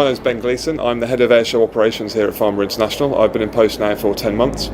My name's Ben Gleeson. I'm the Head of Airshow Operations here at Farnborough International. I've been in post now for 10 months.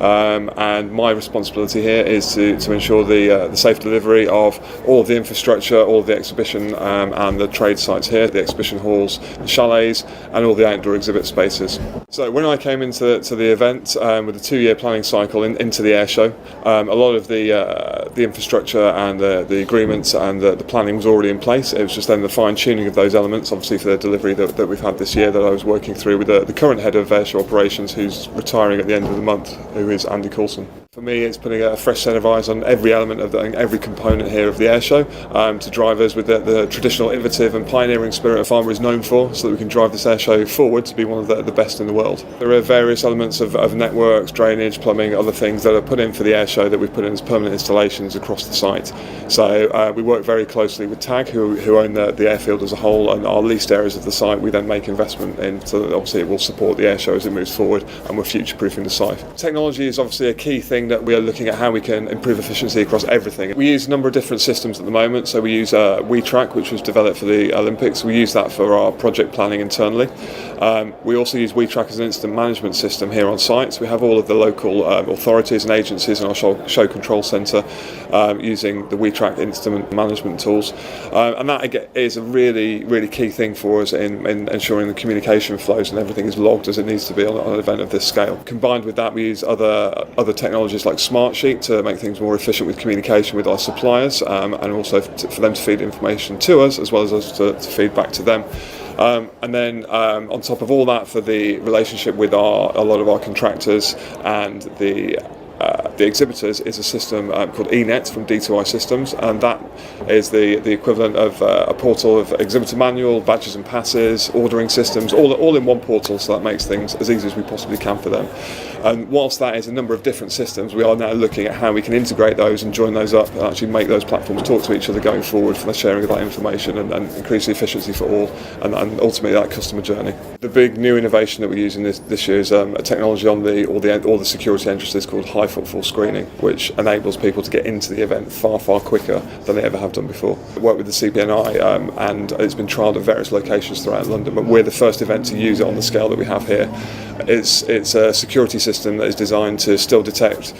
And my responsibility here is to ensure the safe delivery of all of the infrastructure, all of the exhibition and the trade sites here, the exhibition halls, the chalets and all the outdoor exhibit spaces. So when I came into the event with a 2-year planning cycle into the airshow, a lot of the infrastructure and the agreements and the planning was already in place. It was just then the fine-tuning of those elements, obviously for the delivery that we've had this year, that I was working through with the current Head of Airshow Operations, who's retiring at the end of the month, who is Andy Coulson. For me, it's putting a fresh set of eyes on every element of every component here of the airshow to drive us with the traditional innovative and pioneering spirit Farnborough is known for, so that we can drive this airshow forward to be one of the best in the world. There are various elements of networks, drainage, plumbing, other things that are put in for the airshow that we've put in as permanent installations across the site. So we work very closely with TAG, who own the airfield as a whole, and our leased areas of the site we then make investment in, so that obviously it will support the airshow as it moves forward, and we're future-proofing the site. Technology is obviously a key thing that we are looking at how we can improve efficiency across everything. We use a number of different systems at the moment. So we use WeTrack, which was developed for the Olympics. We use that for our project planning internally. We also use WeTrack as an incident management system here on site. So we have all of the local authorities and agencies in our show control centre using the WeTrack incident management tools. And that again is a really, really key thing for us in ensuring the communication flows and everything is logged as it needs to be on an event of this scale. Combined with that, we use other technologies like Smartsheet to make things more efficient with communication with our suppliers, and also for them to feed information to us as well as us to feed back to them. And then on top of all that, for the relationship with a lot of our contractors and the exhibitors, is a system called eNet from D2I Systems, and that is the equivalent of a portal of exhibitor manual, badges and passes, ordering systems, all in one portal, so that makes things as easy as we possibly can for them. And whilst that is a number of different systems, we are now looking at how we can integrate those and join those up and actually make those platforms talk to each other going forward for the sharing of that information and increase the efficiency for all and ultimately that customer journey. The big new innovation that we're using this year is a technology on all the security entrances called high footfall screening, which enables people to get into the event far quicker than they ever have done before. We work with the CPNI and it's been trialled at various locations throughout London, but we're the first event to use it on the scale that we have here. It's a security system that is designed to still detect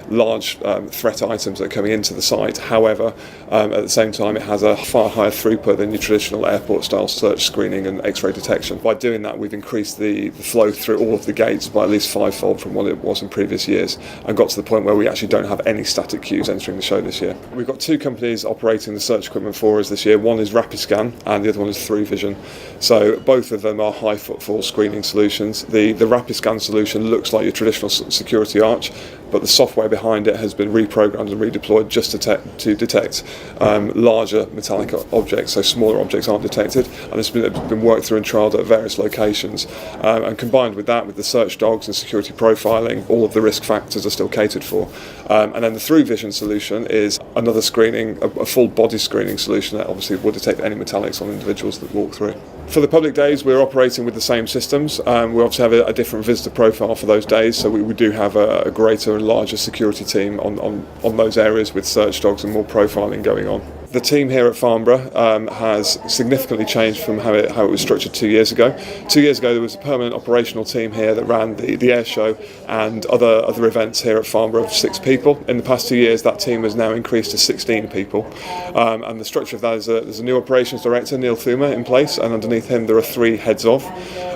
large threat items that are coming into the site. However, at the same time, it has a far higher throughput than your traditional airport-style search screening and X-ray detection. By doing that, we've increased the flow through all of the gates by at least 5-fold from what it was in previous years, and got to the point where we actually don't have any static queues entering the show this year. We've got 2 companies operating the search equipment for us this year. One is Rapiscan, and the other one is ThruVision. So both of them are high footfall screening solutions. The Rapiscan solution looks like your traditional security arch, but the software behind it has been reprogrammed and redeployed just to detect larger metallic objects, so smaller objects aren't detected, and it's been worked through and trialled at various locations. And combined with that, with the search dogs and security profiling, all of the risk factors are still catered for. And then the ThruVision solution is another screening, a full body screening solution that obviously will detect any metallics on individuals that walk through. For the public days, we're operating with the same systems. We obviously have a different visitor profile for those days, so we do have a greater and larger security team on those areas with search dogs and more profiling going on. The team here at Farnborough has significantly changed from how it was structured 2 years ago. 2 years ago, there was a permanent operational team here that ran the air show and other events here at Farnborough of 6 people. In the past 2 years, that team has now increased to 16 people. And the structure of that is there's a new operations director, Neil Thuma, in place, and underneath him there are 3 heads of.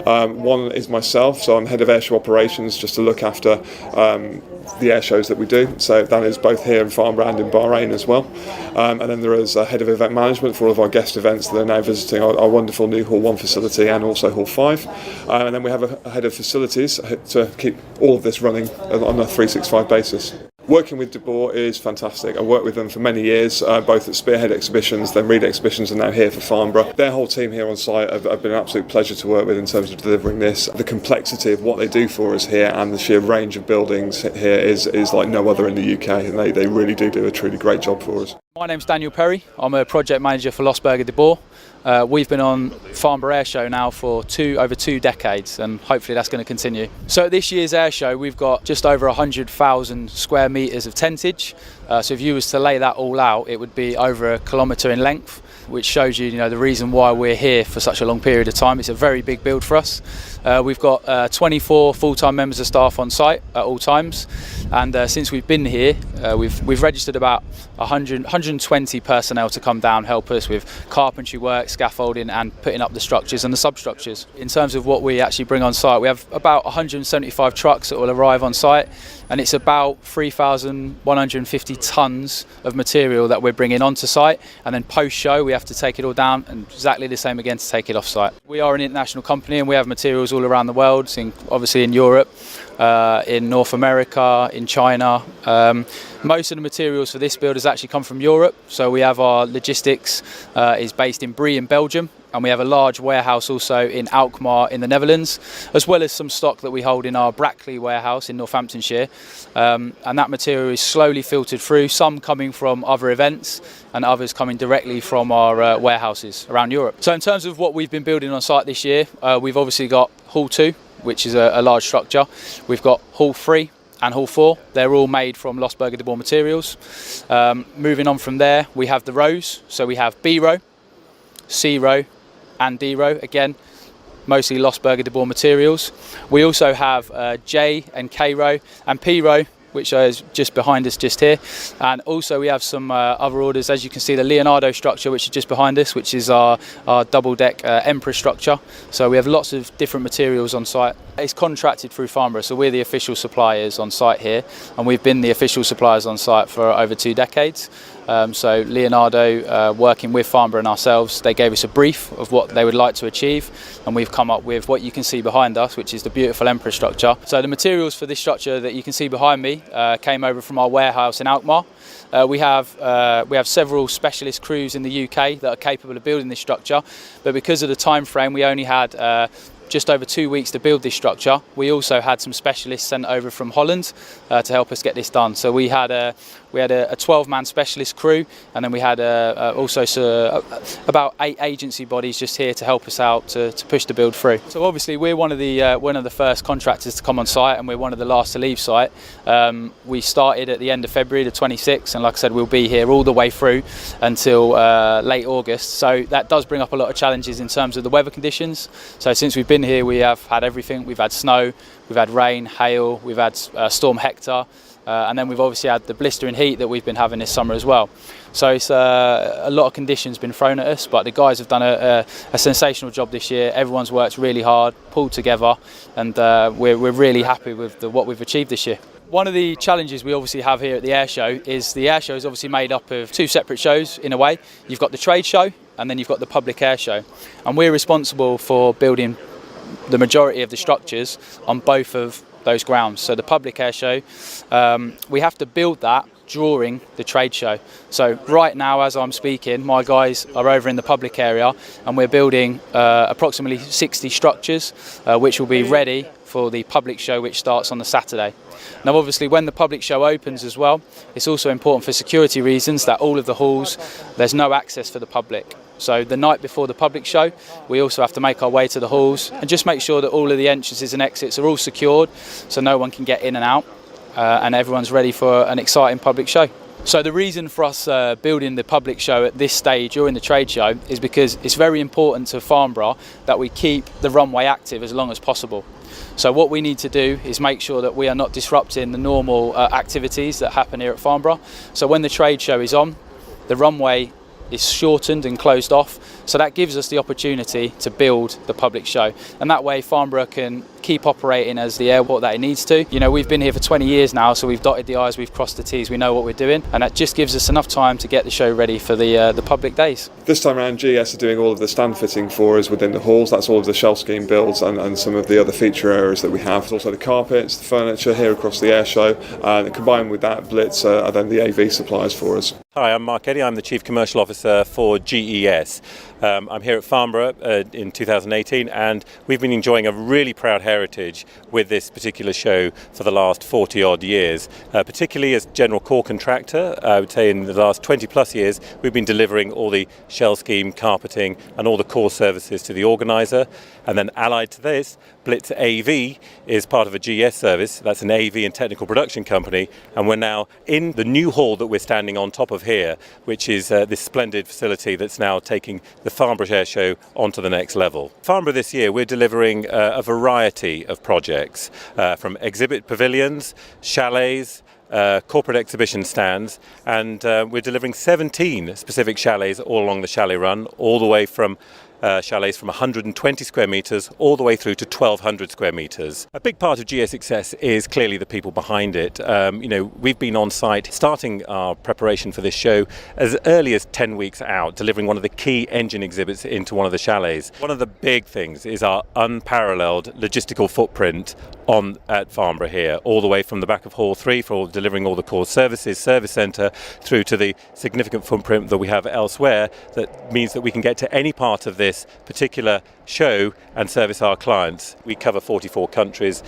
One is myself, so I'm head of airshow operations, just to look after the air shows that we do. So that is both here in Farnborough and in Bahrain as well. And then there is a head of event management for all of our guest events that are now visiting our wonderful new Hall 1 facility and also Hall 5. And then we have a head of facilities to keep all of this running on a 365 basis. Working with De Boer is fantastic. I worked with them for many years, both at Spearhead Exhibitions, then Reed Exhibitions, and now here for Farnborough. Their whole team here on site have been an absolute pleasure to work with in terms of delivering this. The complexity of what they do for us here and the sheer range of buildings here is like no other in the UK, and they really do a truly great job for us. My name's Daniel Perry. I'm a project manager for Losberger De Boer. We've been on Farnborough Airshow now for over 2 decades, and hopefully that's going to continue. So at this year's airshow, we've got just over 100,000 square metres of tentage. So if you was to lay that all out, it would be over 1 kilometre in length. which shows you, the reason why we're here for such a long period of time. It's a very big build for us. We've got 24 full-time members of staff on site at all times, and since we've been here, we've registered about 120 personnel to come down, help us with carpentry work, scaffolding, and putting up the structures and the substructures. In terms of what we actually bring on site, we have about 175 trucks that will arrive on site, and it's about 3,150 tonnes of material that we're bringing onto site, and then post-show we have to take it all down, and exactly the same again to take it off site. We are an international company and we have materials all around the world, obviously in Europe, in North America, in China. Most of the materials for this build has actually come from Europe, so we have our logistics is based in Brie in Belgium, and we have a large warehouse also in Alkmaar in the Netherlands, as well as some stock that we hold in our Brackley warehouse in Northamptonshire, and that material is slowly filtered through, some coming from other events and others coming directly from our warehouses around Europe. So in terms of what we've been building on site this year, we've obviously got Hall 2, which is a large structure. We've got Hall 3 and Hall 4. They're all made from Losberger de Boer materials. Moving on from there, we have the rows. So we have B row, C row and D row, again mostly Losberger de Boer materials. We also have J and K row and P row, which is just behind us just here, and also we have some other orders. As you can see, the Leonardo structure, which is just behind us, which is our double deck Emperor structure. So we have lots of different materials on site. It's contracted through Farnborough, so we're the official suppliers on site here, and we've been the official suppliers on site for over 2 decades. So Leonardo, working with Farnborough and ourselves, they gave us a brief of what they would like to achieve, and we've come up with what you can see behind us, which is the beautiful Emperor structure. So the materials for this structure that you can see behind me came over from our warehouse in Alkmaar. We have several specialist crews in the UK that are capable of building this structure, but because of the time frame, we only had just over 2 weeks to build this structure. We also had some specialists sent over from Holland to help us get this done. So we had a 12-man specialist crew, and then we had also about 8 agency bodies just here to help us out to push the build through. So obviously we're one of the first contractors to come on site, and we're one of the last to leave site. We started at the end of February the 26th, and like I said, we'll be here all the way through until late August. So that does bring up a lot of challenges in terms of the weather conditions. So since we've been here, we have had everything. We've had snow, we've had rain, hail, we've had Storm Hector, and then we've obviously had the blistering heat that we've been having this summer as well. So it's a lot of conditions been thrown at us, but the guys have done a sensational job this year. Everyone's worked really hard, pulled together, and we're really happy with what we've achieved this year. One of the challenges we obviously have here at the air show is the air show is obviously made up of 2 separate shows in a way. You've got the trade show, and then you've got the public air show, and we're responsible for building the majority of the structures on both of those grounds. So the public air show, we have to build that during the trade show. So right now, as I'm speaking, my guys are over in the public area, and we're building approximately 60 structures, which will be ready for the public show, which starts on the Saturday. Now obviously when the public show opens as well, it's also important for security reasons that all of the halls, there's no access for the public. So the night before the public show, we also have to make our way to the halls and just make sure that all of the entrances and exits are all secured, so no one can get in and out, and everyone's ready for an exciting public show. So the reason for us building the public show at this stage during the trade show is because it's very important to Farnborough that we keep the runway active as long as possible. So what we need to do is make sure that we are not disrupting the normal activities that happen here at Farnborough. So when the trade show is on, the runway is shortened and closed off, so that gives us the opportunity to build the public show, and that way Farnborough can keep operating as the airport that it needs to. You know, we've been here for 20 years now, so we've dotted the I's, we've crossed the T's, we know what we're doing, and that just gives us enough time to get the show ready for the public days. This time around, GS are doing all of the stand fitting for us within the halls. That's all of the shell scheme builds and some of the other feature areas that we have. There's also the carpets, the furniture here across the air show, and combined with that, Blitz are then the AV suppliers for us. Hi, I'm Mark Eddy. I'm the Chief Commercial Officer for GES. I'm here at Farnborough in 2018, and we've been enjoying a really proud heritage heritage with this particular show for the last 40 odd years. Particularly as general core contractor, I would say in the last 20 plus years we've been delivering all the shell scheme, carpeting and all the core services to the organiser. And then allied to this, Blitz AV is part of a GS service. That's an AV and technical production company, and we're now in the new hall that we're standing on top of here, which is this splendid facility that's now taking the Farnborough Air Show onto the next level. Farnborough this year we're delivering a variety of projects from exhibit pavilions, chalets, corporate exhibition stands, and we're delivering 17 specific chalets all along the chalet run, all the way from chalets from 120 square metres all the way through to 1,200 square metres. A big part of GS success is clearly the people behind it. We've been on site starting our preparation for this show as early as 10 weeks out, delivering one of the key engine exhibits into one of the chalets. One of the big things is our unparalleled logistical footprint at Farnborough here, all the way from the back of Hall 3 for delivering all the core services, service centre, through to the significant footprint that we have elsewhere. That means that we can get to any part of this particular show and service our clients. We cover 44 countries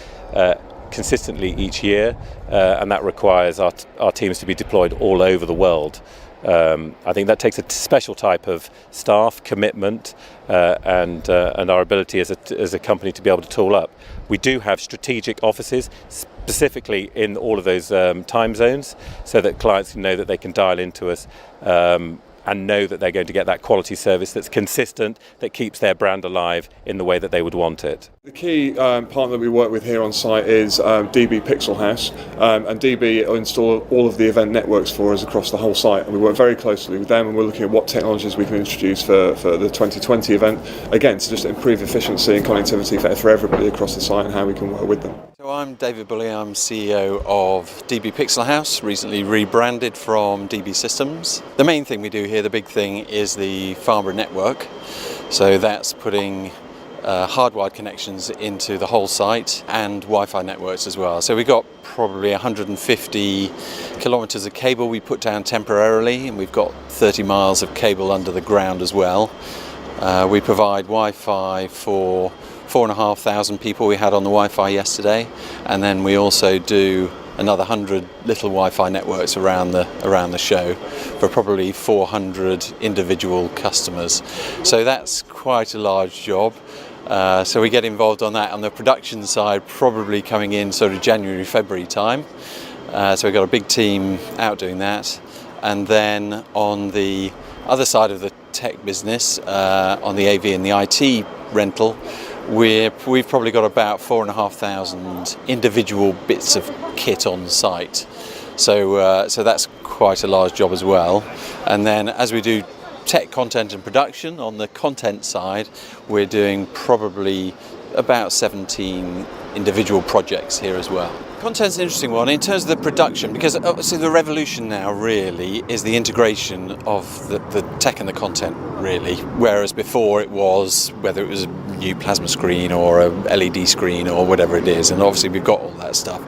consistently each year, and that requires our teams to be deployed all over the world. I think that takes a special type of staff, commitment, and our ability as a company to be able to tool up. We do have strategic offices specifically in all of those time zones, so that clients know that they can dial into us and know that they're going to get that quality service that's consistent, that keeps their brand alive in the way that they would want it. The key partner that we work with here on site is DB Pixel House, and DB install all of the event networks for us across the whole site, and we work very closely with them, and we're looking at what technologies we can introduce for the 2020 event, again to just improve efficiency and connectivity for everybody across the site and how we can work with them. So I'm David Bully, I'm CEO of DB Pixel House, recently rebranded from DB Systems. The main thing we do here, the big thing, is the Farnborough network. So that's putting hardwired connections into the whole site and Wi-Fi networks as well. So we've got probably 150 kilometres of cable we put down temporarily, and we've got 30 miles of cable under the ground as well. We provide Wi-Fi for 4,500 people we had on the Wi-Fi yesterday, and then we also do another 100 little Wi-Fi networks around the show for probably 400 individual customers. So that's quite a large job. So we get involved on that on the production side, probably coming in sort of January, February time. So we've got a big team out doing that. And then on the other side of the tech business, on the AV and the IT rental, we've probably got about 4,500 individual bits of kit on site. So that's quite a large job as well. And then as we do tech content and production, on the content side, we're doing probably about 17 individual projects here as well. Content's an interesting one in terms of the production, because obviously the revolution now really is the integration of the tech and the content really, whereas before it was whether it was a new plasma screen or a LED screen or whatever it is, and obviously we've got all that stuff.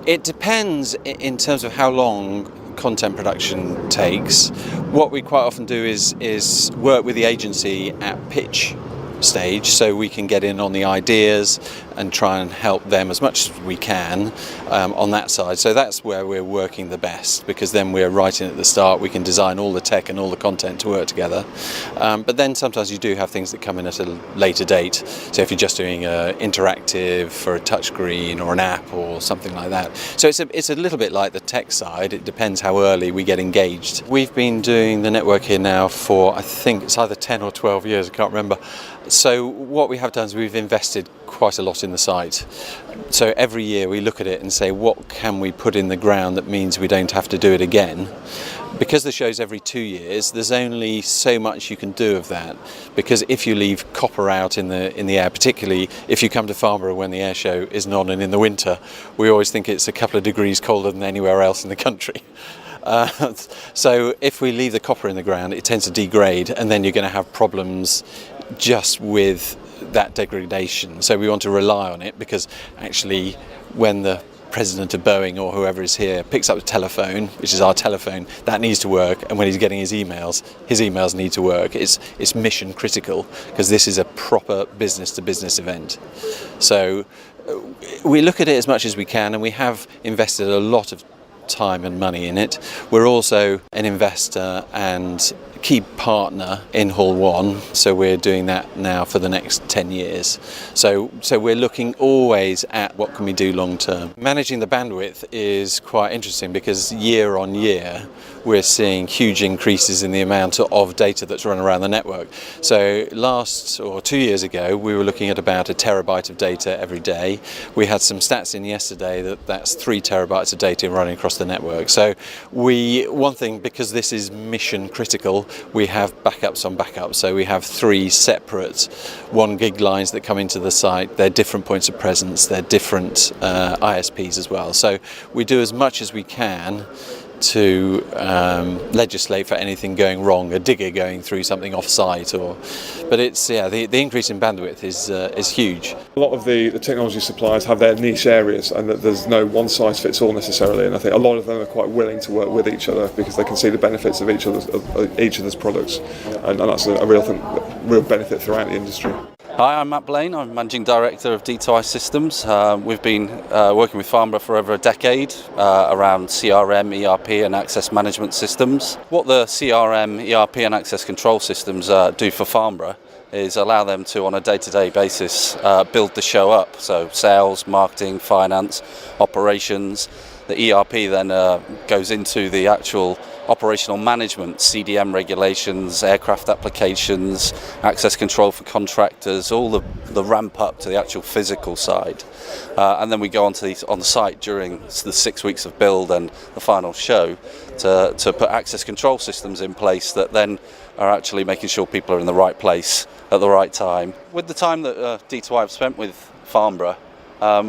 It depends in terms of how long content production takes. What we quite often do is work with the agency at pitch stage, so we can get in on the ideas and try and help them as much as we can on that side. So that's where we're working the best, because then we're right in at the start, we can design all the tech and all the content to work together. But then sometimes you do have things that come in at a later date. So if you're just doing interactive for a touchscreen or an app or something like that. So it's a little bit like the tech side, it depends how early we get engaged. We've been doing the network here now for, I think it's either 10 or 12 years, I can't remember. So what we have done is we've invested quite a lot in the site. So every year we look at it and say, what can we put in the ground that means we don't have to do it again? Because the show's every 2 years, there's only so much you can do of that. Because if you leave copper out in the air, particularly if you come to Farnborough when the air show isn't on and in the winter, we always think it's a couple of degrees colder than anywhere else in the country. So if we leave the copper in the ground, it tends to degrade, and then you're going to have problems just with that degradation. So we want to rely on it, because actually when the president of Boeing or whoever is here picks up the telephone, which is our telephone, that needs to work, and when he's getting his emails need to work. It's mission critical because this is a proper business-to-business event. So we look at it as much as we can, and we have invested a lot of time and money in it. We're also an investor and key partner in Hall 1, so we're doing that now for the next 10 years. So we're looking always at what can we do long term. Managing the bandwidth is quite interesting because year on year we're seeing huge increases in the amount of data that's run around the network. So 2 years ago we were looking at about 1 terabyte of data every day. We had some stats in yesterday that's 3 terabytes of data running across the network. So one thing, because this is mission critical, we have backups on backups. So we have 3 separate 1 gig lines that come into the site. They're different points of presence. They're different ISPs as well. So we do as much as we can to legislate for anything going wrong, a digger going through something off-site, but it's the increase in bandwidth is huge. A lot of the technology suppliers have their niche areas, and that there's no one size fits all necessarily. And I think a lot of them are quite willing to work with each other because they can see the benefits of each other's products, and that's a real benefit throughout the industry. Hi, I'm Matt Blaine. I'm Managing Director of D2I Systems. We've been working with Farnborough for over a decade around CRM, ERP and access management systems. What the CRM, ERP and access control systems do for Farnborough is allow them to, on a day-to-day basis, build the show up. So sales, marketing, finance, operations. The ERP then goes into the actual operational management, CDM regulations, aircraft applications, access control for contractors, all the ramp up to the actual physical side. And then we go on the site during the 6 weeks of build and the final show to put access control systems in place that then are actually making sure people are in the right place at the right time. With the time that D2I have spent with Farnborough,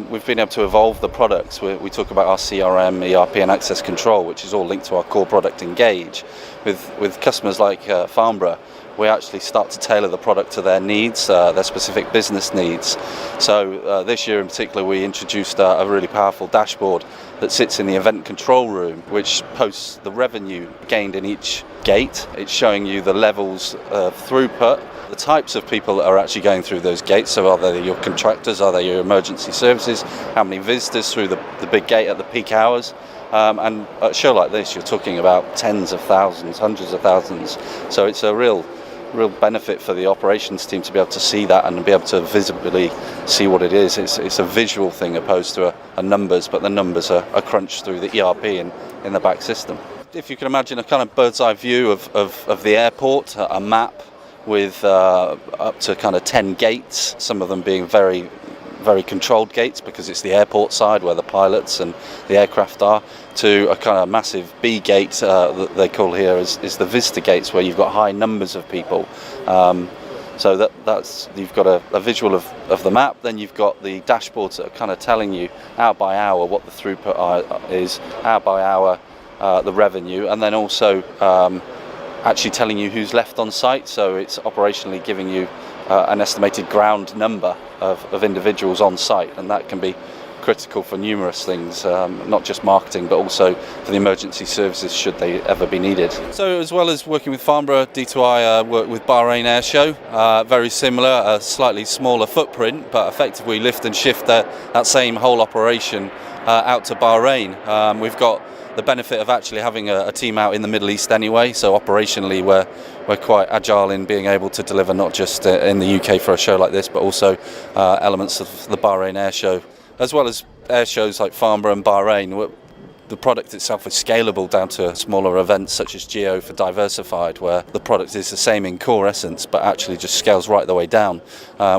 we've been able to evolve the products. We talk about our CRM, ERP and access control, which is all linked to our core product Engage. With customers like Farnborough, we actually start to tailor the product to their needs, their specific business needs. So this year in particular we introduced a really powerful dashboard that sits in the event control room, which posts the revenue gained in each gate. It's showing you the levels of throughput, the types of people that are actually going through those gates. So are they your contractors, are they your emergency services, how many visitors through the big gate at the peak hours. And at a show like this you're talking about tens of thousands, hundreds of thousands. So it's a real benefit for the operations team to be able to see that and be able to visibly see what it is. It's a visual thing opposed to a numbers, but the numbers are crunched through the ERP in the back system. If you can imagine a kind of bird's eye view of the airport, a map with up to kind of 10 gates, some of them being very, very controlled gates because it's the airport side where the pilots and the aircraft are, to a kind of massive B gate that they call here is the visitor gates, where you've got high numbers of people. So that's you've got a visual of the map, then you've got the dashboards that are kind of telling you hour by hour what the throughput is, hour by hour the revenue, and then also actually telling you who's left on site. So it's operationally giving you an estimated ground number of individuals on site, and that can be critical for numerous things, not just marketing but also for the emergency services should they ever be needed. So as well as working with Farnborough, D2I worked with Bahrain Air Show, very similar, a slightly smaller footprint, but effectively lift and shift that same whole operation out to Bahrain. We've got the benefit of actually having a team out in the Middle East anyway, so operationally we're quite agile in being able to deliver not just in the UK for a show like this, but also elements of the Bahrain Air Show. As well as air shows like Farnborough and Bahrain, the product itself is scalable down to smaller events such as Geo for Diversified, where the product is the same in core essence but actually just scales right the way down.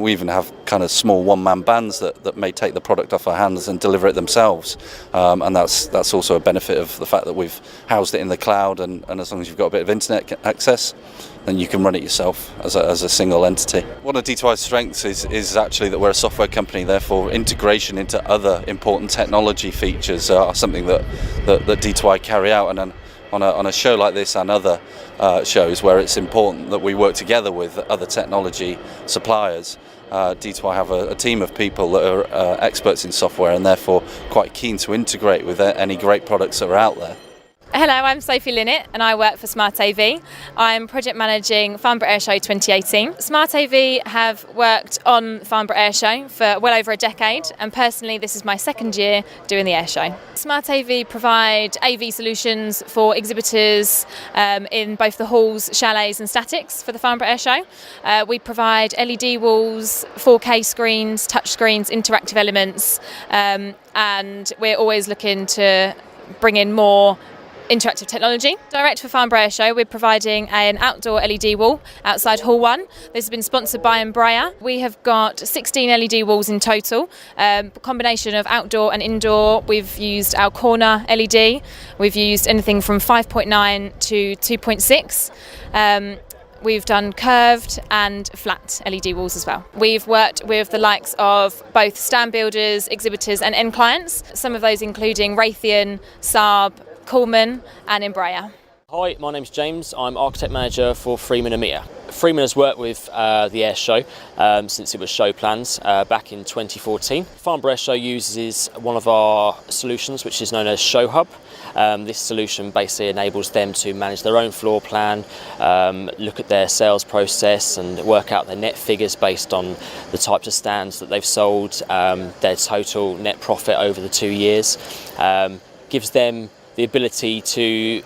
We even have kind of small one-man bands that may take the product off our hands and deliver it themselves, and that's also a benefit of the fact that we've housed it in the cloud, and as long as you've got a bit of internet access, then you can run it yourself as a single entity. One of D2I's strengths is actually that we're a software company, therefore integration into other important technology features are something that D2I carry out, and on a show like this and other shows where it's important that we work together with other technology suppliers. D2i have a team of people that are experts in software and therefore quite keen to integrate with any great products that are out there. Hello, I'm Sophie Linnett and I work for Smart AV. I'm project managing Farnborough Airshow 2018. Smart AV have worked on Farnborough Airshow for well over a decade, and personally this is my second year doing the airshow. Smart AV provide AV solutions for exhibitors in both the halls, chalets and statics for the Farnborough Airshow. We provide LED walls, 4K screens, touch screens, interactive elements, and we're always looking to bring in more interactive technology. Direct for Farnborough Airshow, we're providing an outdoor LED wall outside Hall 1. This has been sponsored by Embraer. We have got 16 LED walls in total, a combination of outdoor and indoor. We've used our corner LED. We've used anything from 5.9 to 2.6. We've done curved and flat LED walls as well. We've worked with the likes of both stand builders, exhibitors and end clients, some of those including Raytheon, Saab, Coleman and Embraer. Hi, my name's James. I'm Architect Manager for Freeman EMEA. Freeman has worked with the Air Show since it was show plans back in 2014. Farnborough Airshow uses one of our solutions which is known as Show Hub. This solution basically enables them to manage their own floor plan, look at their sales process and work out their net figures based on the types of stands that they've sold, their total net profit over the 2 years. Gives them the ability to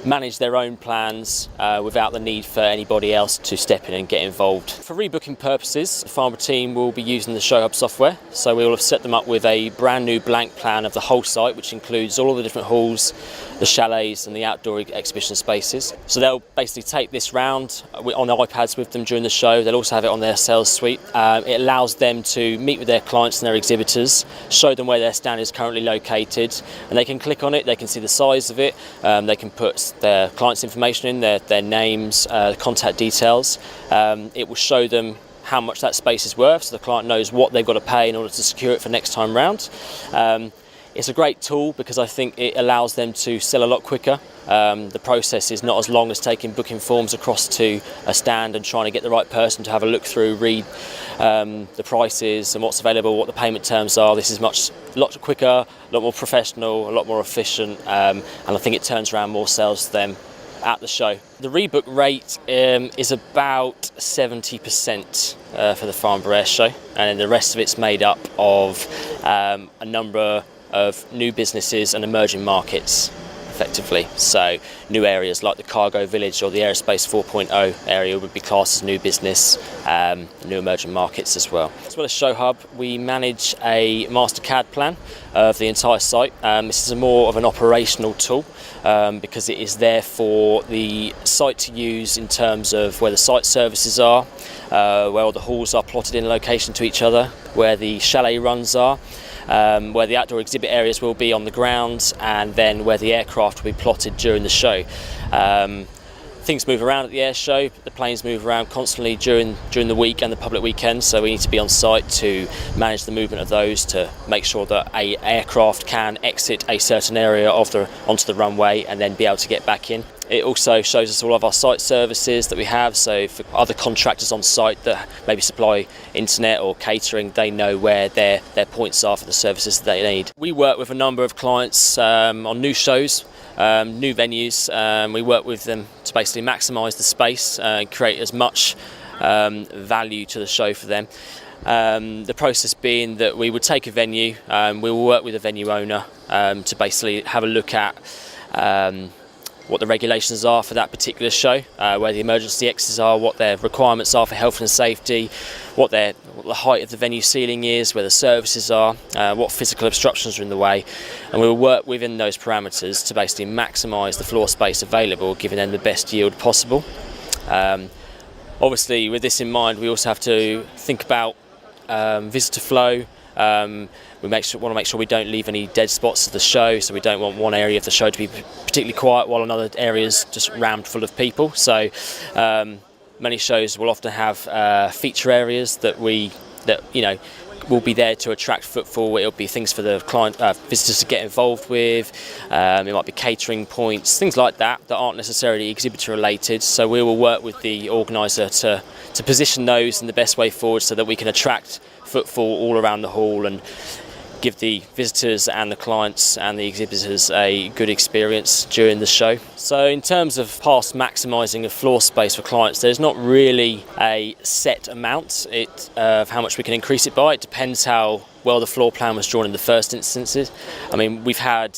manage their own plans without the need for anybody else to step in and get involved. For rebooking purposes, the Farnborough team will be using the ShowHub software, so we will have set them up with a brand new blank plan of the whole site, which includes all of the different halls, the chalets and the outdoor exhibition spaces. So they'll basically take this round on iPads with them during the show. They'll also have it on their sales suite. It allows them to meet with their clients and their exhibitors, show them where their stand is currently located, and they can click on it, they can see the size of it, they can put their clients' information in, their names, contact details. It will show them how much that space is worth, so the client knows what they've got to pay in order to secure it for next time round. It's a great tool because I think it allows them to sell a lot quicker. The process is not as long as taking booking forms across to a stand and trying to get the right person to have a look through, read the prices and what's available, what the payment terms are. This is a lot quicker, a lot more professional, a lot more efficient, and I think it turns around more sales to them at the show. The rebook rate is about 70% for the Farnborough Airshow, and then the rest of it's made up of a number of new businesses and emerging markets, effectively. So new areas like the Cargo Village or the Aerospace 4.0 area would be classed as new business, new emerging markets as well. As well as Show Hub, we manage a master CAD plan of the entire site. This is more of an operational tool because it is there for the site to use in terms of where the site services are, where all the halls are plotted in location to each other, where the chalet runs are, where the outdoor exhibit areas will be on the grounds, and then where the aircraft will be plotted during the show. Things move around at the air show, the planes move around constantly during the week and the public weekends, so we need to be on site to manage the movement of those, to make sure that an aircraft can exit a certain area onto the runway and then be able to get back in. It also shows us all of our site services that we have, so for other contractors on site that maybe supply internet or catering, they know where their points are for the services that they need. We work with a number of clients on new shows, new venues. We work with them to basically maximise the space and create as much value to the show for them. The process being that we would take a venue, we will work with a venue owner to basically have a look at what the regulations are for that particular show, where the emergency exits are, what their requirements are for health and safety, what the height of the venue ceiling is, where the services are, what physical obstructions are in the way, and we will work within those parameters to basically maximise the floor space available, giving them the best yield possible. Obviously, with this in mind, we also have to think about visitor flow. We want to make sure we don't leave any dead spots of the show, so we don't want one area of the show to be particularly quiet while another area is just rammed full of people. So many shows will often have feature areas that will be there to attract footfall. It'll be things for the client visitors to get involved with. It might be catering points, things like that aren't necessarily exhibitor related. So we will work with the organiser to position those in the best way forward so that we can attract footfall all around the hall and give the visitors and the clients and the exhibitors a good experience during the show. So in terms of past maximising of floor space for clients, there's not really a set amount of how much we can increase it by. It depends how well the floor plan was drawn in the first instances. I mean, we've had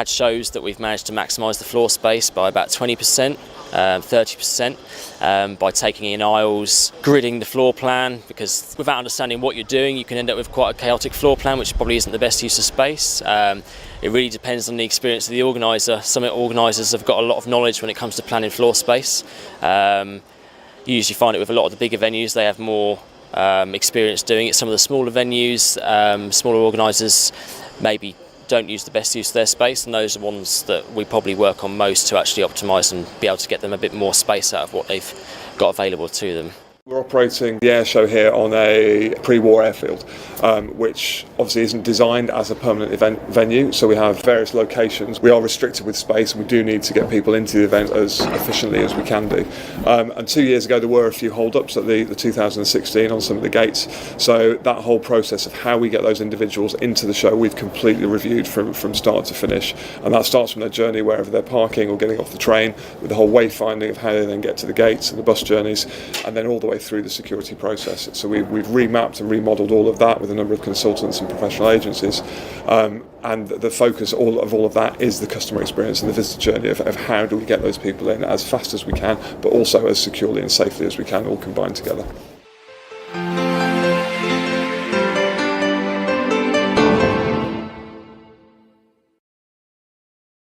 shows that we've managed to maximise the floor space by about 20%. 30% by taking in aisles, gridding the floor plan, because without understanding what you're doing you can end up with quite a chaotic floor plan, which probably isn't the best use of space. It really depends on the experience of the organiser. Some organisers have got a lot of knowledge when it comes to planning floor space. You usually find it with a lot of the bigger venues, they have more experience doing it. Some of the smaller venues, smaller organisers maybe don't use the best use of their space, and those are ones that we probably work on most to actually optimise and be able to get them a bit more space out of what they've got available to them. We're operating the air show here on a pre-war airfield, which obviously isn't designed as a permanent event venue, so we have various locations. We are restricted with space and we do need to get people into the event as efficiently as we can do. And 2 years ago there were a few hold-ups at the 2016 on some of the gates, so that whole process of how we get those individuals into the show we've completely reviewed from start to finish, and that starts from their journey wherever they're parking or getting off the train, with the whole wayfinding of how they then get to the gates and the bus journeys, and then all the way through the security process. So we've remapped and remodelled all of that with a number of consultants and professional agencies, and the focus of all of that is the customer experience and the visitor journey of how do we get those people in as fast as we can, but also as securely and safely as we can, all combined together.